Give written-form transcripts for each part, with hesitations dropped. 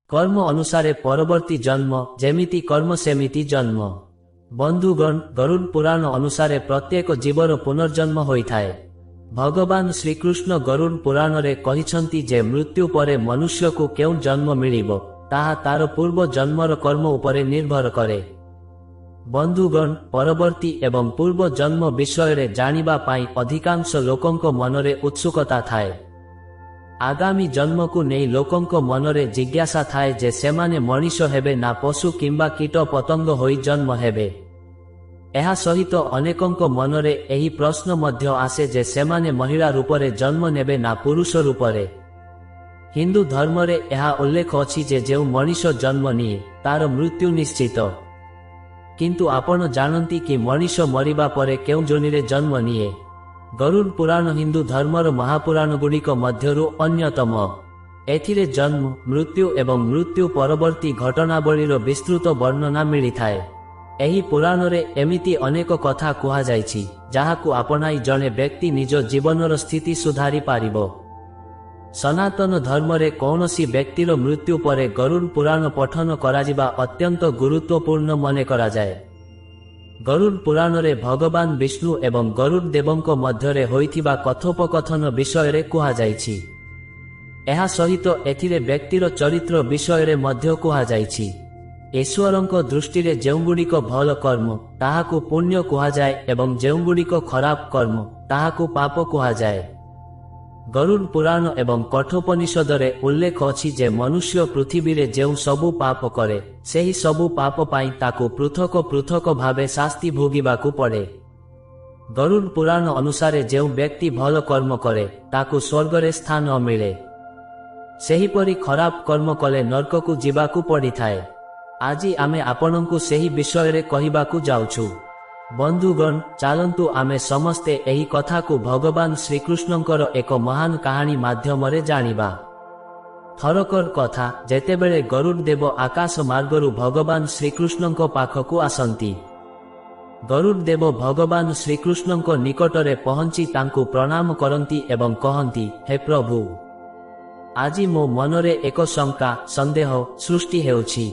কর্ম অনুসারে পরবর্তী জন্ম, যেমিতি কর্ম সেমিতি জন্ম। বন্ধুগণ, গরুড় পুরাণ অনুসারে প্রত্যেক জীବର ପୁନର୍ଜନ୍ମ ହୋଇଥାଏ। ଭଗବାନ ଶ୍ରୀକୃଷ୍ଣ ଗରୁଡ଼ ପୁରାଣରେ କହିଛନ୍ତି ଯେ ମୃତ୍ୟୁ ପରେ ମନୁଷ୍ୟକୁ କେଉଁ ଜନ୍ମ ମିଳିବ ତାହା ତାର ପୂର୍ବ ଜନ୍ମର କର୍ମ ଉପରେ ନିର୍ଭର କରେ। ବନ୍ଧୁଗଣ, ପରବର୍ତ୍ତୀ ଏବଂ ପୂର୍ବ ଜନ୍ମ ବିଷୟରେ ଜାଣିବା ପାଇଁ ଅଧିକାଂଶ ଲୋକଙ୍କ ମନରେ ଉତ୍ସୁକତା ଥାଏ। ଆଗାମୀ ଜନ୍ମକୁ ନେଇ ଲୋକଙ୍କ ମନରେ ଜିଜ୍ଞାସା ଥାଏ ଯେ ସେମାନେ ମଣିଷ ହେବେ ନା ପଶୁ କିମ୍ବା କୀଟ ପତଙ୍ଗ ହୋଇ ଜନ୍ମ ହେବେ। ଏହା ସହିତ ଅନେକଙ୍କ ମନରେ ଏହି ପ୍ରଶ୍ନ ମଧ୍ୟ ଆସେ ଯେ ସେମାନେ ମହିଳା ରୂପରେ ଜନ୍ମ ନେବେ ନା ପୁରୁଷ ରୂପରେ। ହିନ୍ଦୁ ଧର୍ମରେ ଏହା ଉଲ୍ଲେଖ ଅଛି ଯେ ଯେଉଁ ମଣିଷ ଜନ୍ମ ନିଏ ତାର ମୃତ୍ୟୁ ନିଶ୍ଚିତ। କିନ୍ତୁ ଆପଣ ଜାଣନ୍ତି କି ମଣିଷ ମରିବା ପରେ କେଉଁ ଯୋନିରେ ଜନ୍ମ ନିଏ? ଗରୁଡ଼ ପୁରାଣ ହିନ୍ଦୁ ଧର୍ମର ମହାପୁରାଣଗୁଡ଼ିକ ମଧ୍ୟରୁ ଅନ୍ୟତମ। ଏଥିରେ ଜନ୍ମ, ମୃତ୍ୟୁ ଏବଂ ମୃତ୍ୟୁ ପରବର୍ତ୍ତୀ ଘଟଣାବଳୀର ବିସ୍ତୃତ ବର୍ଣ୍ଣନା ମିଳିଥାଏ। ଏହି ପୁରାଣରେ ଏମିତି ଅନେକ କଥା କୁହାଯାଇଛି ଯାହାକୁ ଆପଣାଇ ଜଣେ ବ୍ୟକ୍ତି ନିଜ ଜୀବନର ସ୍ଥିତି ସୁଧାରି ପାରିବ। ସନାତନ ଧର୍ମରେ କୌଣସି ବ୍ୟକ୍ତିର ମୃତ୍ୟୁ ପରେ ଗରୁଡ଼ ପୁରାଣ ପଠନ କରାଯିବା ଅତ୍ୟନ୍ତ ଗୁରୁତ୍ୱପୂର୍ଣ୍ଣ ମନେ କରାଯାଏ। ଗରୁଡ଼ ପୁରାଣରେ ଭଗବାନ ବିଷ୍ଣୁ ଏବଂ ଗରୁଡ଼ ଦେବଙ୍କ ମଧ୍ୟରେ ହୋଇଥିବା କଥୋପକଥନ ବିଷୟରେ କୁହାଯାଇଛି। ଏହା ସହିତ ଏଥିରେ ବ୍ୟକ୍ତିର ଚରିତ୍ର ବିଷୟରେ ମଧ୍ୟ କୁହାଯାଇଛି। ଈଶ୍ୱରଙ୍କ ଦୃଷ୍ଟିରେ ଯେଉଁଗୁଡ଼ିକ ଭଲ କର୍ମ ତାହାକୁ ପୁଣ୍ୟ କୁହାଯାଏ ଏବଂ ଯେଉଁଗୁଡ଼ିକ ଖରାପ କର୍ମ ତାହାକୁ ପାପ କୁହାଯାଏ। ଗରୁଡ଼ ପୁରାଣ ଏବଂ କଠୋପନିଷଦରେ ଉଲ୍ଲେଖ ଅଛି ଯେ ମନୁଷ୍ୟ ପୃଥିବୀରେ ଯେଉଁ ସବୁ ପାପ କରେ ସେହି ସବୁ ପାପ ପାଇଁ ତାକୁ ପୃଥକ ପୃଥକ ଭାବେ ଶାସ୍ତି ଭୋଗିବାକୁ ପଡ଼େ। ଗରୁଡ଼ ପୁରାଣ ଅନୁସାରେ ଯେଉଁ ବ୍ୟକ୍ତି ଭଲ କର୍ମ କରେ ତାକୁ ସ୍ୱର୍ଗରେ ସ୍ଥାନ ମିଳେ। ସେହିପରି ଖରାପ କର୍ମ କଲେ ନର୍କକୁ ଯିବାକୁ ପଡ଼ିଥାଏ। ଆଜି ଆମେ ଆପଣଙ୍କୁ ସେହି ବିଷୟରେ କହିବାକୁ ଯାଉଛୁ। ବନ୍ଧୁଗଣ, ଚାଲନ୍ତୁ ଆମେ ସମସ୍ତେ ଏହି କଥାକୁ ଭଗବାନ ଶ୍ରୀକୃଷ୍ଣଙ୍କର ଏକ ମହାନ କାହାଣୀ ମାଧ୍ୟମରେ ଜାଣିବା। ଥରକର କଥା, ଯେତେବେଳେ ଗରୁଡ଼ ଦେବ ଆକାଶ ମାର୍ଗରୁ ଭଗବାନ ଶ୍ରୀକୃଷ୍ଣଙ୍କ ପାଖକୁ ଆସନ୍ତି। ଗରୁଡ଼ ଦେବ ଭଗବାନ ଶ୍ରୀକୃଷ୍ଣଙ୍କ ନିକଟରେ ପହଞ୍ଚି ତାଙ୍କୁ ପ୍ରଣାମ କରନ୍ତି ଏବଂ କହନ୍ତି, ହେ ପ୍ରଭୁ, ଆଜି ମୋ ମନରେ ଏକ ଶଙ୍କା, ସନ୍ଦେହ ସୃଷ୍ଟି ହେଉଛି।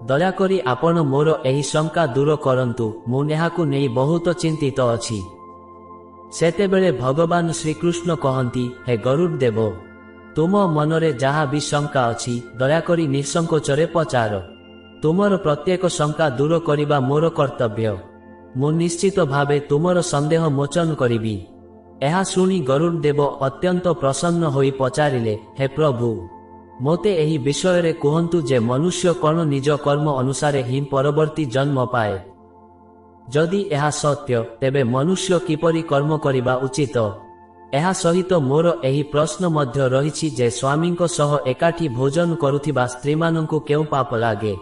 ଦୟାକରି ଆପଣ ମୋର ଏହି ଶଙ୍କା ଦୂର କରନ୍ତୁ, ମୁଁ ଏହାକୁ ନେଇ ବହୁତ ଚିନ୍ତିତ ଅଛି। ସେତେବେଳେ ଭଗବାନ ଶ୍ରୀକୃଷ୍ଣ କହନ୍ତି, ହେ ଗରୁଡ଼ ଦେବ, ତୁମ ମନରେ ଯାହା ବି ଶଙ୍କା ଅଛି ଦୟାକରି ନିଃସଙ୍କୋଚରେ ପଚାର। ତୁମର ପ୍ରତ୍ୟେକ ଶଙ୍କା ଦୂର କରିବା ମୋର କର୍ତ୍ତବ୍ୟ। ମୁଁ ନିଶ୍ଚିତ ଭାବେ ତୁମର ସନ୍ଦେହ ମୋଚନ କରିବି। ଏହା ଶୁଣି ଗରୁଡ଼ ଦେବ ଅତ୍ୟନ୍ତ ପ୍ରସନ୍ନ ହୋଇ ପଚାରିଲେ, ହେ ପ୍ରଭୁ, ମୋତେ ଏହି ବିଷୟରେ କୁହନ୍ତୁ ଯେ ମନୁଷ୍ୟ କ'ଣ ନିଜ କର୍ମ ଅନୁସାରେ ହିଁ ପରବର୍ତ୍ତୀ ଜନ୍ମ ପାଏ? ଯଦି ଏହା ସତ୍ୟ, ତେବେ ମନୁଷ୍ୟ କିପରି କର୍ମ କରିବା ଉଚିତ? ଏହା ସହିତ ମୋର ଏହି ପ୍ରଶ୍ନ ମଧ୍ୟ ରହିଛି ଯେ ସ୍ୱାମୀଙ୍କ ସହ ଏକାଠି ଭୋଜନ କରୁଥିବା ସ୍ତ୍ରୀମାନଙ୍କୁ କେଉଁ ପାପ ଲାଗେ?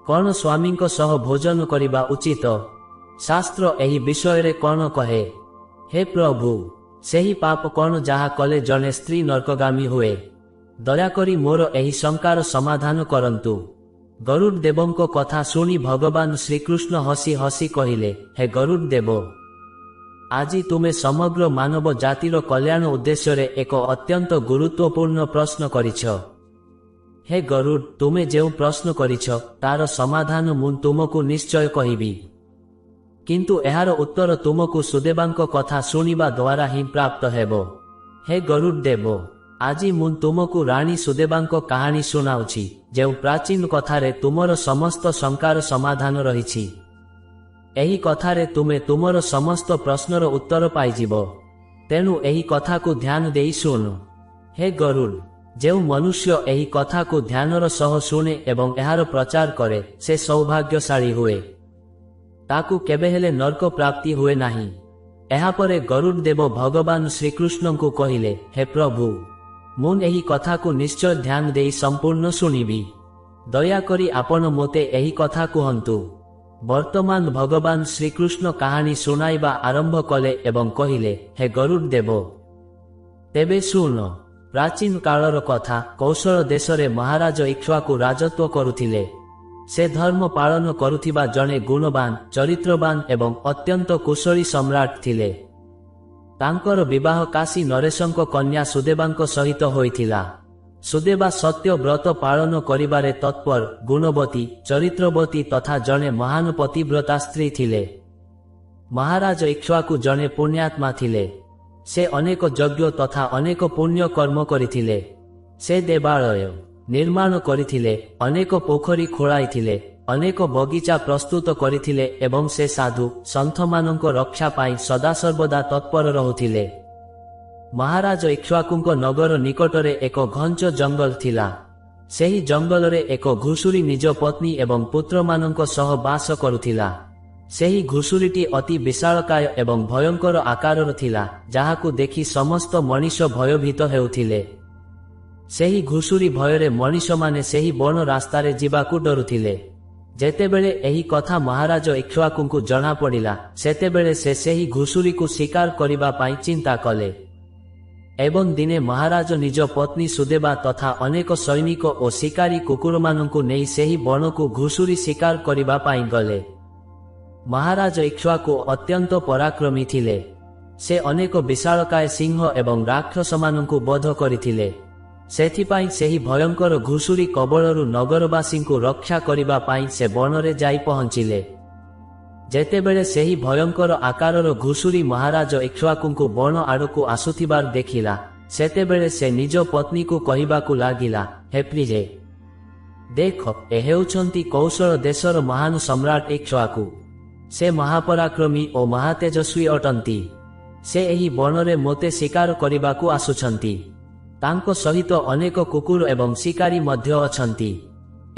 କ'ଣ ସ୍ୱାମୀଙ୍କ ସହ ଭୋଜନ କରିବା ଉଚିତ? ଶାସ୍ତ୍ର ଏହି ବିଷୟରେ କ'ଣ କହେ? ହେ ପ୍ରଭୁ, ସେହି ପାପ କ'ଣ ଯାହା କଲେ ଜଣେ ସ୍ତ୍ରୀ ନର୍କଗାମୀ ହୁଏ? ଦୟାକରି ମୋର ଏହି ଶଙ୍କାର ସମାଧାନ କରନ୍ତୁ। ଗରୁଡ଼ ଦେବଙ୍କ କଥା ଶୁଣି ଭଗବାନ ଶ୍ରୀକୃଷ୍ଣ ହସି ହସି କହିଲେ, ହେ ଗରୁଡ଼ ଦେବ, ଆଜି ତୁମେ ସମଗ୍ର ମାନବ ଜାତିର କଲ୍ୟାଣ ଉଦ୍ଦେଶ୍ୟରେ ଏକ ଅତ୍ୟନ୍ତ ଗୁରୁତ୍ୱପୂର୍ଣ୍ଣ ପ୍ରଶ୍ନ କରିଛ। ହେ ଗରୁଡ଼, ତୁମେ ଯେଉଁ ପ୍ରଶ୍ନ କରିଛ ତାର ସମାଧାନ ମୁଁ ତୁମକୁ ନିଶ୍ଚୟ କହିବି। କିନ୍ତୁ ଏହାର ଉତ୍ତର ତୁମକୁ ସୁଦେବାଙ୍କ କଥା ଶୁଣିବା ଦ୍ୱାରା ହିଁ ପ୍ରାପ୍ତ ହେବ। ହେ ଗରୁଡ଼ ଦେବ, ଆଜି ମୁଁ ତୁମକୁ ରାଣୀ ସୁଦେବାଙ୍କ କାହାଣୀ ଶୁଣାଉଛି, ଯେଉଁ ପ୍ରାଚୀନ କଥାରେ ତୁମର ସମସ୍ତ ଶଙ୍କାର ସମାଧାନ ରହିଛି। ଏହି କଥାରେ ତୁମେ ତୁମର ସମସ୍ତ ପ୍ରଶ୍ନର ଉତ୍ତର ପାଇଯିବ। ତେଣୁ ଏହି କଥାକୁ ଧ୍ୟାନ ଦେଇ ଶୁଣ। ହେ ଗରୁଡ଼, ଯେଉଁ ମନୁଷ୍ୟ ଏହି କଥାକୁ ଧ୍ୟାନର ସହ ଶୁଣେ ଏବଂ ଏହାର ପ୍ରଚାର କରେ ସେ ସୌଭାଗ୍ୟଶାଳୀ ହୁଏ। ତାକୁ କେବେହେଲେ ନର୍କ ପ୍ରାପ୍ତି ହୁଏ ନାହିଁ। ଏହାପରେ ଗରୁଡ଼ ଦେବ ଭଗବାନ ଶ୍ରୀକୃଷ୍ଣଙ୍କୁ କହିଲେ, ହେ ପ୍ରଭୁ, ମୁଁ ଏହି କଥାକୁ ନିଶ୍ଚୟ ଧ୍ୟାନ ଦେଇ ସମ୍ପୂର୍ଣ୍ଣ ଶୁଣିବି। ଦୟାକରି ଆପଣ ମୋତେ ଏହି କଥା କୁହନ୍ତୁ। ବର୍ତ୍ତମାନ ଭଗବାନ ଶ୍ରୀକୃଷ୍ଣ କାହାଣୀ ଶୁଣାଇବା ଆରମ୍ଭ କଲେ ଏବଂ କହିଲେ, ହେ ଗରୁଡ଼ ଦେବ, ତେବେ ଶୁଣ। ପ୍ରାଚୀନ କାଳର କଥା, କୌଶଳ ଦେଶରେ ମହାରାଜ ଇକ୍ଷ୍ୱାକୁ ରାଜତ୍ୱ କରୁଥିଲେ। ସେ ଧର୍ମ ପାଳନ କରୁଥିବା ଜଣେ ଗୁଣବାନ, ଚରିତ୍ରବାନ ଏବଂ ଅତ୍ୟନ୍ତ କୁଶଳୀ ସମ୍ରାଟ ଥିଲେ। ତାଙ୍କର ବିବାହ କାଶୀ ନରେଶଙ୍କ କନ୍ୟା ସୁଦେବାଙ୍କ ସହିତ ହୋଇଥିଲା। ସୁଦେବା ସତ୍ୟ ବ୍ରତ ପାଳନ କରିବାରେ ତତ୍ପର, ଗୁଣବତୀ, ଚରିତ୍ରବତୀ ତଥା ଜଣେ ମହାନ ପତିବ୍ରତା ସ୍ତ୍ରୀ ଥିଲେ। ମହାରାଜ ଇକ୍ଷ୍ୱାକୁ ଜଣେ ପୁଣ୍ୟାତ୍ମା ଥିଲେ। ସେ ଅନେକ ଯଜ୍ଞ ତଥା ଅନେକ ପୁଣ୍ୟ କର୍ମ କରିଥିଲେ। ସେ ଦେବାଳୟ ନିର୍ମାଣ କରିଥିଲେ, ଅନେକ ପୋଖରୀ ଖୋଳାଇଥିଲେ, ଅନେକ ବଗିଚା ପ୍ରସ୍ତୁତ କରିଥିଲେ ଏବଂ ସେ ସାଧୁ ସନ୍ଥମାନଙ୍କ ରକ୍ଷା ପାଇଁ ସଦାସର୍ବଦା ତତ୍ପର ରହୁଥିଲେ। ମହାରାଜ ଇକ୍ଷ୍ୱାକୁଙ୍କ ନଗର ନିକଟରେ ଏକ ଘଞ୍ଚ ଜଙ୍ଗଲ ଥିଲା। ସେହି ଜଙ୍ଗଲରେ ଏକ ଘୁଷୁରୀ ନିଜ ପତ୍ନୀ ଏବଂ ପୁତ୍ରମାନଙ୍କ ସହ ବାସ କରୁଥିଲା। ସେହି ଘୁଷୁରୀଟି ଅତି ବିଶାଳକାୟ ଏବଂ ଭୟଙ୍କର ଆକାରର ଥିଲା, ଯାହାକୁ ଦେଖି ସମସ୍ତ ମଣିଷ ଭୟଭୀତ ହେଉଥିଲେ। ସେହି ଘୁଷୁରୀ ଭୟରେ ମଣିଷମାନେ ସେହି ବଣ ରାସ୍ତାରେ ଯିବାକୁ ଡରୁଥିଲେ। ଯେତେବେଳେ ଏହି କଥା ମହାରାଜ ଇକ୍ଷ୍ୱାକୁଙ୍କୁ ଜଣାପଡ଼ିଲା, ସେତେବେଳେ ସେ ସେହି ଘୁଷୁରୀକୁ ଶିକାର କରିବା ପାଇଁ ଚିନ୍ତା କଲେ। ଏବଂ ଦିନେ ମହାରାଜ ନିଜ ପତ୍ନୀ ସୁଦେବା ତଥା ଅନେକ ସୈନିକ ଓ ଶିକାରୀ କୁକୁରମାନଙ୍କୁ ନେଇ ସେହି ବଣକୁ ଘୁଷୁରୀ ଶିକାର କରିବା ପାଇଁ ଗଲେ। ମହାରାଜ ଇକ୍ଷ୍ୱାକୁ ଅତ୍ୟନ୍ତ ପରାକ୍ରମୀ ଥିଲେ। ସେ ଅନେକ ବିଶାଳକାୟ ସିଂହ ଏବଂ ରାକ୍ଷସମାନଙ୍କୁ ବଧ କରିଥିଲେ। ସେଥିପାଇଁ ସେହି ଭୟଙ୍କର ଘୁଷୁରୀ କବଳରୁ ନଗରବାସୀଙ୍କୁ ରକ୍ଷା କରିବା ପାଇଁ ସେ ବଣରେ ଯାଇ ପହଞ୍ଚିଲେ। ଯେତେବେଳେ ସେହି ଭୟଙ୍କର ଆକାରର ଘୁଷୁରୀ ମହାରାଜ ଇକ୍ଷ୍ୱାକୁଙ୍କୁ ବଣ ଆଡ଼କୁ ଆସୁଥିବାର ଦେଖିଲା, ସେତେବେଳେ ସେ ନିଜ ପତ୍ନୀକୁ କହିବାକୁ ଲାଗିଲା, ହେ ପ୍ରିୟେ, ଦେଖ, ଏ ହେଉଛନ୍ତି କୌଶଳ ଦେଶର ମହାନ ସମ୍ରାଟ ଇକ୍ଷ୍ୱାକୁ। ସେ ମହାପରାକ୍ରମୀ ଓ ମହାତେଜସ୍ୱୀ ଅଟନ୍ତି। ସେ ଏହି ବଣରେ ମୋତେ ଶିକାର କରିବାକୁ ଆସୁଛନ୍ତି। ତାଙ୍କ ସହିତ ଅନେକ କୁକୁର ଏବଂ ଶିକାରୀ ମଧ୍ୟ ଅଛନ୍ତି।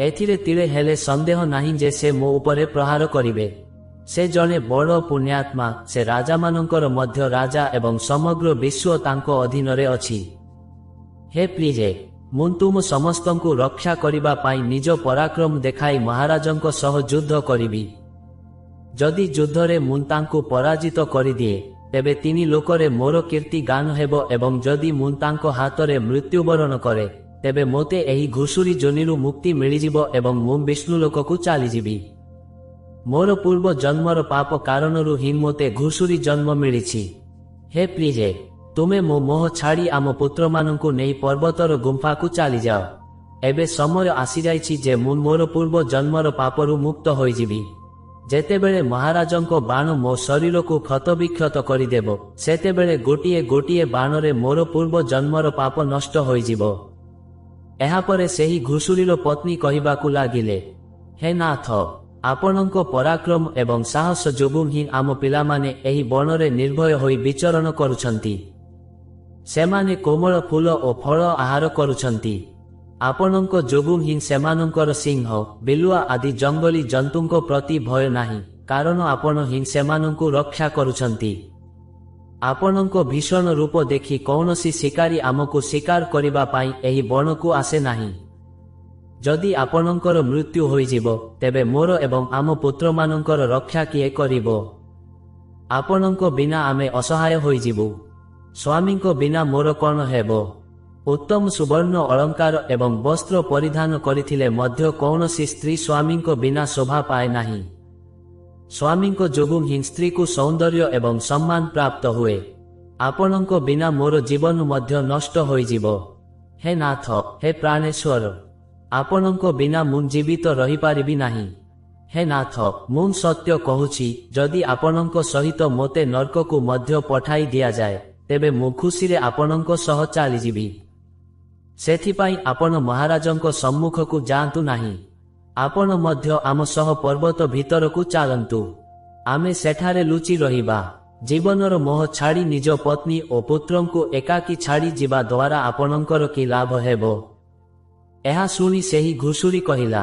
ଏଥିରେ ତିଳେ ହେଲେ ସନ୍ଦେହ ନାହିଁ ଯେ ସେ ମୋ ଉପରେ ପ୍ରହାର କରିବେ। ସେ ଜଣେ ବଡ଼ ପୁଣ୍ୟାତ୍ମା, ସେ ରାଜାମାନଙ୍କର ମଧ୍ୟ ରାଜା ଏବଂ ସମଗ୍ର ବିଶ୍ୱ ତାଙ୍କ ଅଧୀନରେ ଅଛି। ହେ ପ୍ରିୟେ, ମୁଁ ତୁମ ସମସ୍ତଙ୍କୁ ରକ୍ଷା କରିବା ପାଇଁ ନିଜ ପରାକ୍ରମ ଦେଖାଇ ମହାରାଜଙ୍କ ସହ ଯୁଦ୍ଧ କରିବି। ଯଦି ଯୁଦ୍ଧରେ ମୁଁ ତାଙ୍କୁ ପରାଜିତ କରିଦିଏ, ତେବେ 3 ଲୋକରେ ମୋର କୀର୍ତ୍ତି ଗାନ ହେବ ଏବଂ ଯଦି ମୁଁ ତାଙ୍କ ହାତରେ ମୃତ୍ୟୁବରଣ କରେ, ତେବେ ମୋତେ ଏହି ଘୁଷୁରୀ ଯୋନିରୁ ମୁକ୍ତି ମିଳିଯିବ ଏବଂ ମୁଁ ବିଷ୍ଣୁଲୋକକୁ ଚାଲିଯିବି। ମୋର ପୂର୍ବ ଜନ୍ମର ପାପ କାରଣରୁ ହିଁ ମୋତେ ଘୁଷୁରୀ ଜନ୍ମ ମିଳିଛି। ହେ ପ୍ରିୟେ, ତୁମେ ମୋ ମୋହ ଛାଡ଼ି ଆମ ପୁତ୍ରମାନଙ୍କୁ ନେଇ ପର୍ବତର ଗୁମ୍ଫାକୁ ଚାଲିଯାଅ। ଏବେ ସମୟ ଆସିଯାଇଛି ଯେ ମୁଁ ମୋର ପୂର୍ବ ଜନ୍ମର ପାପରୁ ମୁକ୍ତ ହୋଇଯିବି। ଯେତେବେଳେ ମହାରାଜଙ୍କ ବାଣ ମୋ ଶରୀରକୁ କ୍ଷତବିକ୍ଷତ କରିଦେବ, ସେତେବେଳେ ଗୋଟିଏ ଗୋଟିଏ ବାଣରେ ମୋର ପୂର୍ବ ଜନ୍ମର ପାପ ନଷ୍ଟ ହୋଇଯିବ। ଏହାପରେ ସେହି ଘୁଷୁରୀର ପତ୍ନୀ କହିବାକୁ ଲାଗିଲେ, ହେ ନାଥ, ଆପଣଙ୍କ ପରାକ୍ରମ ଏବଂ ସାହସ ଯୋଗୁଁ ହିଁ ଆମ ପିଲାମାନେ ଏହି ବଣରେ ନିର୍ଭୟ ହୋଇ ବିଚରଣ କରୁଛନ୍ତି। ସେମାନେ କୋମଳ ଫୁଲ ଓ ଫଳ ଆହାର କରୁଛନ୍ତି। ଆପଣଙ୍କ ଯୋଗୁଁ ହିଁ ସେମାନଙ୍କର ସିଂହ, ବିଲୁଆ ଆଦି ଜଙ୍ଗଲୀ ଜନ୍ତୁଙ୍କ ପ୍ରତି ଭୟ ନାହିଁ, କାରଣ ଆପଣ ହିଁ ସେମାନଙ୍କୁ ରକ୍ଷା କରୁଛନ୍ତି। ଆପଣଙ୍କ ଭୀଷଣ ରୂପ ଦେଖି କୌଣସି ଶିକାରୀ ଆମକୁ ଶିକାର କରିବା ପାଇଁ ଏହି ବଣକୁ ଆସେ ନାହିଁ। ଯଦି ଆପଣଙ୍କର ମୃତ୍ୟୁ ହୋଇଯିବ, ତେବେ ମୋର ଏବଂ ଆମ ପୁତ୍ରମାନଙ୍କର ରକ୍ଷା କିଏ କରିବ? ଆପଣଙ୍କ ବିନା ଆମେ ଅସହାୟ ହୋଇଯିବୁ। ସ୍ୱାମୀଙ୍କ ବିନା ମୋର କ'ଣ ହେବ? ଉତ୍ତମ ସୁବର୍ଣ୍ଣ ଅଳଙ୍କାର ଏବଂ ବସ୍ତ୍ର ପରିଧାନ କରିଥିଲେ ମଧ୍ୟ କୌଣସି ସ୍ତ୍ରୀ ସ୍ୱାମୀଙ୍କ ବିନା ଶୋଭା ପାଏ ନାହିଁ। ସ୍ୱାମୀଙ୍କ ଯୋଗୁଁ ହିଁ ସ୍ତ୍ରୀକୁ ସୌନ୍ଦର୍ଯ୍ୟ ଏବଂ ସମ୍ମାନ ପ୍ରାପ୍ତ ହୁଏ। ଆପଣଙ୍କ ବିନା ମୋର ଜୀବନ ମଧ୍ୟ ନଷ୍ଟ ହୋଇଯିବ। ହେ ନାଥ, ହେ ପ୍ରାଣେଶ୍ୱର, ଆପଣଙ୍କ ବିନା ମୁଁ ଜୀବିତ ରହିପାରିବି ନାହିଁ। ହେ ନାଥ, ମୁଁ ସତ୍ୟ କହୁଛି, ଯଦି ଆପଣଙ୍କ ସହିତ ମୋତେ ନର୍କକୁ ମଧ୍ୟ ପଠାଇ ଦିଆଯାଏ, ତେବେ ମୁଁ ଖୁସିରେ ଆପଣଙ୍କ ସହ ଚାଲିଯିବି। ସେଥିପାଇଁ ଆପଣ ମହାରାଜଙ୍କ ସମ୍ମୁଖକୁ ଯାଆନ୍ତୁ ନାହିଁ। ଆପଣ ମଧ୍ୟ ଆମ ସହ ପର୍ବତ ଭିତରକୁ ଚାଲନ୍ତୁ। ଆମେ ସେଠାରେ ଲୁଚି ରହିବା। ଜୀବନର ମୋହ ଛାଡ଼ି ନିଜ ପତ୍ନୀ ଓ ପୁତ୍ରଙ୍କୁ ଏକାକୀ ଛାଡ଼ି ଯିବା ଦ୍ୱାରା ଆପଣଙ୍କର କି ଲାଭ ହେବ? ଏହା ଶୁଣି ସେହି ଘୁଷୁରୀ କହିଲା,